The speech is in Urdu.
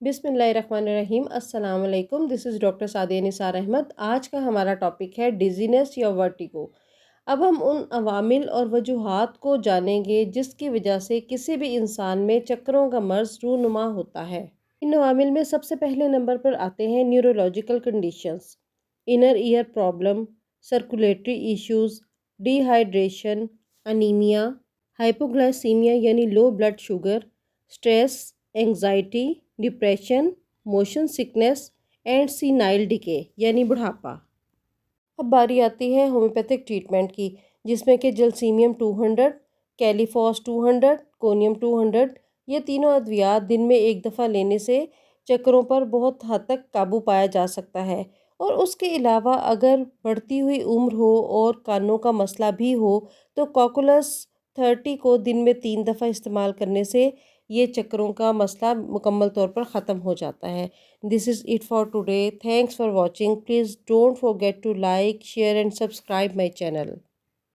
بسم اللہ الرحمن الرحیم۔ السلام علیکم، دس از ڈاکٹر سعدیہ نثار احمد۔ آج کا ہمارا ٹاپک ہے ڈیزینس یا ورٹیگو۔ اب ہم ان عوامل اور وجوہات کو جانیں گے جس کی وجہ سے کسی بھی انسان میں چکروں کا مرض رونما ہوتا ہے۔ ان عوامل میں سب سے پہلے نمبر پر آتے ہیں neurological conditions, inner ear problem, circulatory issues, dehydration, anaemia, hypoglycaemia یعنی low blood sugar, stress, anxiety, depression, motion sickness and senile decay یعنی بڑھاپا۔ اب باری آتی ہے ہومیوپیتھک ٹریٹمنٹ کی، جس میں کہ جلسیمیم 200، کیلیفاس 200، کونیم 200 یہ تینوں ادویات دن میں ایک دفعہ لینے سے چکروں پر بہت حد تک قابو پایا جا سکتا ہے۔ اور اس کے علاوہ اگر بڑھتی ہوئی عمر ہو اور کانوں کا مسئلہ بھی ہو تو کوکولس 30 کو دن میں 3 دفعہ استعمال کرنے سے یہ چکروں کا مسئلہ مکمل طور پر ختم ہو جاتا ہے۔ This is it for today. Thanks for watching. Please don't forget to like, share and subscribe my channel.